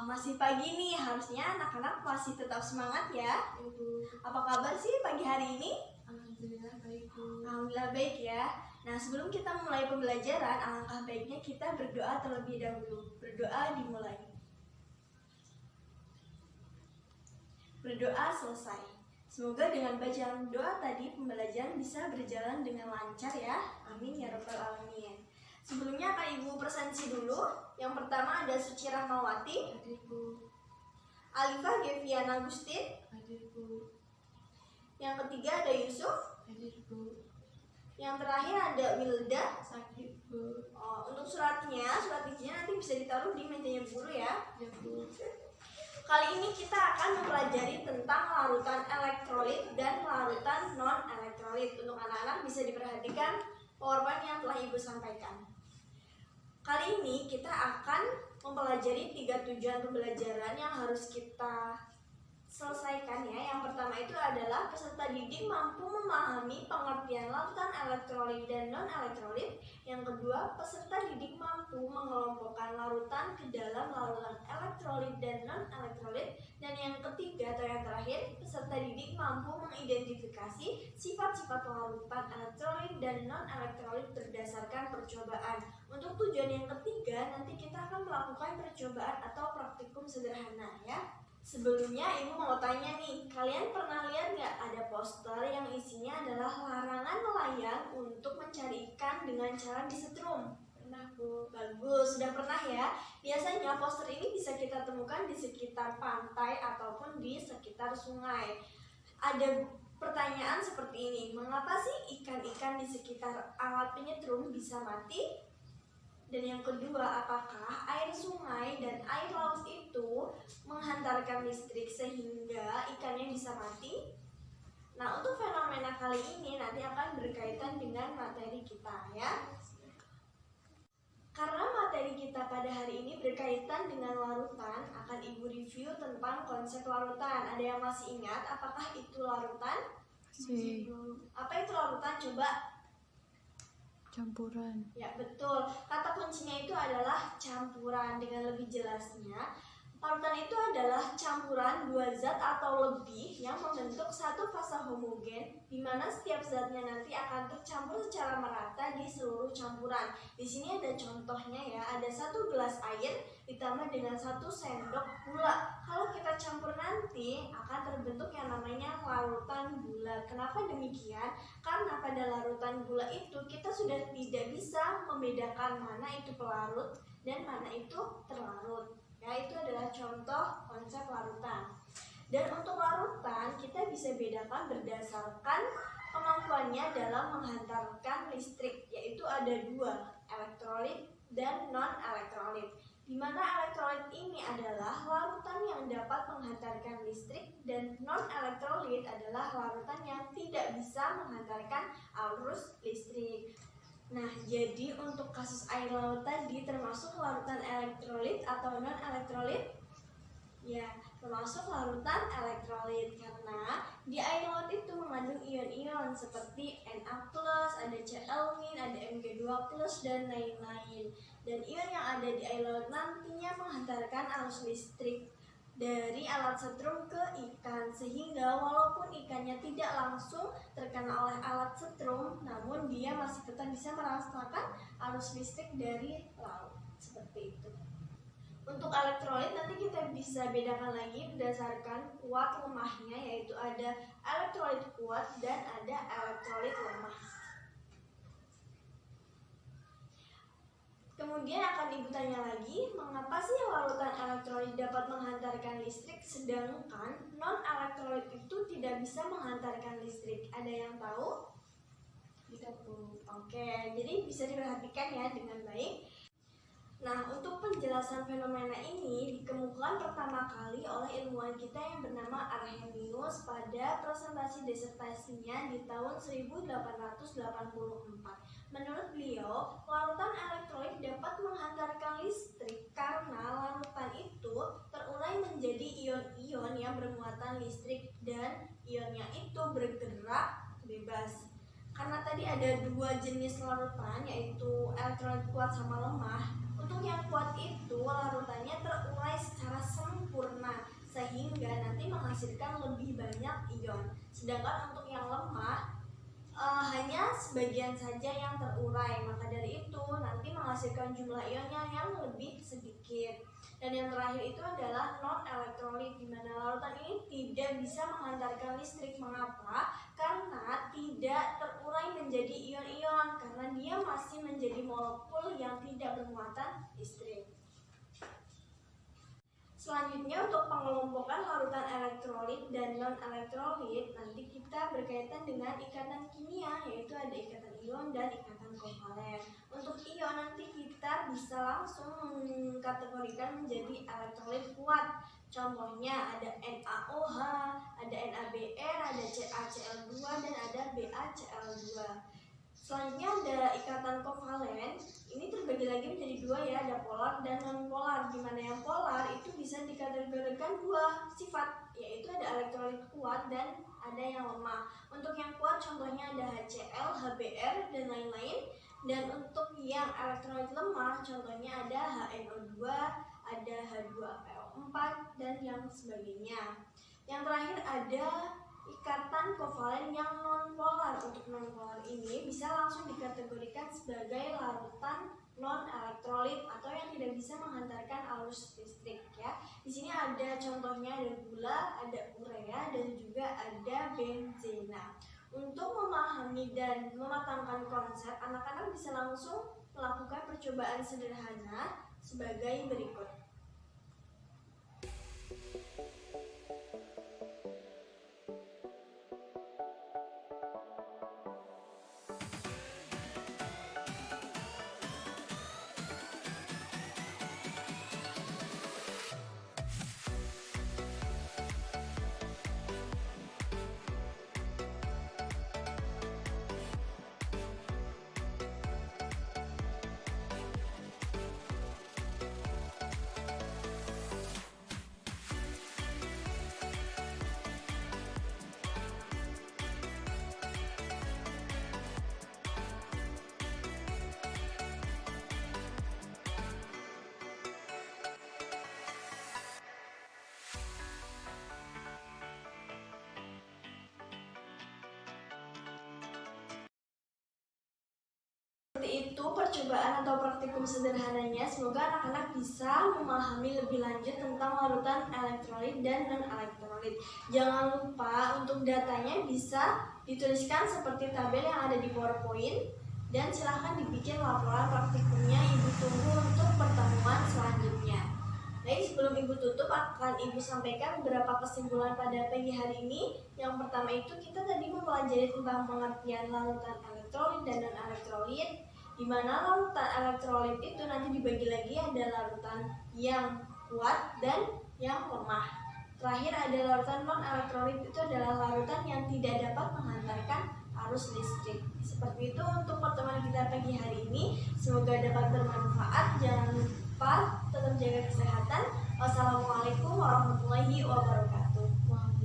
Masih pagi nih, harusnya anak-anak masih tetap semangat ya. Ibu, Apa kabar sih pagi hari ini? alhamdulillah baik Bu. Alhamdulillah baik ya. Nah, sebelum kita mulai pembelajaran, alangkah baiknya kita berdoa terlebih dahulu. Berdoa dimulai. Berdoa selesai. Semoga dengan bacaan doa tadi pembelajaran bisa berjalan dengan lancar ya. Amin ya rabbal alamin. Sebelumnya akan Ibu presensi dulu. Yang pertama ada Suci Rahmawati, Hadir Bu, Alifah Geviana Agustin. hadir Bu, Yang ketiga ada Yusuf. hadir Bu. Yang terakhir ada Wilda. Sakit Bu, Untuk surat izinnya nanti bisa ditaruh di mejanya guru ya. ya Bu. Kali ini kita akan mempelajari tentang larutan elektrolit dan larutan non-elektrolit. Untuk anak-anak bisa diperhatikan PowerPoint yang telah Ibu sampaikan. Kali ini kita akan mempelajari 3 tujuan pembelajaran yang harus kita selesaikan ya. Yang pertama itu adalah peserta didik mampu memahami pengertian larutan elektrolit dan non-elektrolit. Yang kedua, peserta didik mampu mengelompokkan larutan ke dalam larutan elektrolit dan non-elektrolit. Dan yang ketiga atau yang terakhir, peserta didik mampu mengidentifikasi sifat-sifat larutan elektrolit dan non-elektrolit berdasarkan percobaan. Untuk tujuan yang ketiga, nanti kita akan melakukan percobaan atau praktikum sederhana ya. Sebelumnya Ibu mau tanya nih, kalian pernah lihat nggak ada poster yang isinya adalah larangan nelayan untuk mencari ikan dengan cara disetrum? Pernah Bu, Bagus, sudah pernah ya. Biasanya poster ini bisa kita temukan di sekitar pantai ataupun di sekitar sungai. Ada pertanyaan seperti ini, mengapa sih ikan-ikan di sekitar alat penyetrum bisa mati? Dan yang kedua, apakah air sungai dan air laut itu menghantarkan listrik sehingga ikannya bisa mati? Nah, untuk fenomena kali ini nanti akan berkaitan dengan materi kita ya. Karena materi kita pada hari ini berkaitan dengan larutan, akan Ibu review tentang konsep larutan. Ada yang masih ingat apakah itu larutan? si Apa itu larutan? Coba. campuran. Ya, betul. Kata kuncinya itu adalah campuran. Dengan lebih jelasnya, larutan itu adalah campuran dua zat atau lebih yang membentuk satu fase homogen, di mana setiap zatnya nanti akan tercampur secara merata di seluruh campuran. Di sini ada contohnya ya, ada 1 gelas air ditambah dengan 1 sendok gula. Kalau kita campur nanti akan terbentuk yang namanya larutan gula. Kenapa demikian? Karena pada larutan gula itu kita sudah tidak bisa membedakan mana itu pelarut dan mana itu terlarut. Ya, itu adalah contoh konsep larutan. Dan untuk larutan kita bisa bedakan berdasarkan kemampuannya dalam menghantarkan listrik, yaitu ada 2, elektrolit dan non-elektrolit. Di mana elektrolit ini adalah larutan yang dapat menghantarkan listrik dan non-elektrolit adalah larutan yang tidak bisa menghantarkan arus listrik. Nah, jadi untuk kasus air laut tadi termasuk larutan elektrolit atau non-elektrolit? Ya, termasuk larutan elektrolit karena di air laut itu mengandung ion-ion seperti Na+, ada Cl-, ada Mg2+, dan lain-lain. Dan ion yang ada di air laut nantinya menghantarkan arus listrik dari alat setrum ke ikan, sehingga walaupun ikannya tidak langsung terkena oleh alat setrum, namun dia masih tetap bisa merasakan arus listrik dari laut. Seperti itu. Untuk elektrolit nanti kita bisa bedakan lagi berdasarkan kuat lemahnya, yaitu ada elektrolit kuat dan ada elektrolit lemah. Kemudian akan Ibu tanya lagi, mengapa sih larutan elektrolit dapat menghantarkan listrik sedangkan non-elektrolit itu tidak bisa menghantarkan listrik? Ada yang tahu? Tidak Bu. Oke, jadi bisa diperhatikan ya dengan baik. Nah, untuk penjelasan fenomena ini dikemukakan pertama kali oleh ilmuwan kita yang bernama Arrhenius pada presentasi disertasinya di tahun 1884. Menurut beliau, larutan elektrolit dapat menghantarkan listrik karena larutan itu terurai menjadi ion-ion yang bermuatan listrik dan ionnya itu bergerak bebas. Karena tadi ada 2 jenis larutan, yaitu elektrolit kuat sama lemah. Untuk yang kuat itu larutannya terurai secara menghasilkan lebih banyak ion. Sedangkan untuk yang lemah hanya sebagian saja yang terurai. Maka dari itu nanti menghasilkan jumlah ionnya yang lebih sedikit. Dan yang terakhir itu adalah non-elektrolit, di mana larutan ini tidak bisa menghantarkan listrik. Mengapa? Karena tidak terurai menjadi ion-ion, karena dia masih menjadi molekul yang tidak bermuatan listrik. Selanjutnya untuk pengelompokan larutan elektrolit dan non-elektrolit, nanti kita berkaitan dengan ikatan kimia, yaitu ada ikatan ion dan ikatan kovalen. Untuk ion nanti kita bisa langsung mengkategorikan menjadi elektrolit kuat. Contohnya ada NaOH, ada NaBr, ada CaCl2, dan ada BaCl2. Selanjutnya ada ikatan kovalen. Ini terbagi lagi menjadi dua ya, ada polar dan non polar. Di mana yang polar itu bisa dikategorikan dua sifat, yaitu ada elektrolit kuat dan ada yang lemah. Untuk yang kuat contohnya ada HCl, HBr, dan lain-lain. Dan untuk yang elektrolit lemah contohnya ada HNO2, ada H2PO4, dan yang sebagainya. Yang terakhir ada ikatan kovalen yang non-polar. Untuk non-polar ini bisa langsung dikategorikan sebagai larutan non-elektrolit atau yang tidak bisa menghantarkan arus listrik ya. Di sini ada contohnya, ada gula, ada urea, dan juga ada benzena. Untuk memahami dan mematangkan konsep, anak-anak bisa langsung melakukan percobaan sederhana sebagai berikut. Seperti itu percobaan atau praktikum sederhananya. Semoga anak-anak bisa memahami lebih lanjut tentang larutan elektrolit dan non-elektrolit. Jangan lupa untuk datanya bisa dituliskan seperti tabel yang ada di PowerPoint. Dan silahkan dibikin laporan praktikumnya. Ibu tunggu untuk pertemuan selanjutnya. Baik, sebelum Ibu tutup akan Ibu sampaikan beberapa kesimpulan pada pagi hari ini. Yang pertama itu kita tadi mempelajari tentang pengertian larutan elektrolit dan non-elektrolit, di mana larutan elektrolit itu nanti dibagi lagi ada larutan yang kuat dan yang lemah. Terakhir ada larutan non-elektrolit, itu adalah larutan yang tidak dapat menghantarkan arus listrik. Seperti itu untuk pertemuan kita pagi hari ini. Semoga dapat bermanfaat. Jangan lupa tetap jaga kesehatan. Wassalamualaikum warahmatullahi wabarakatuh.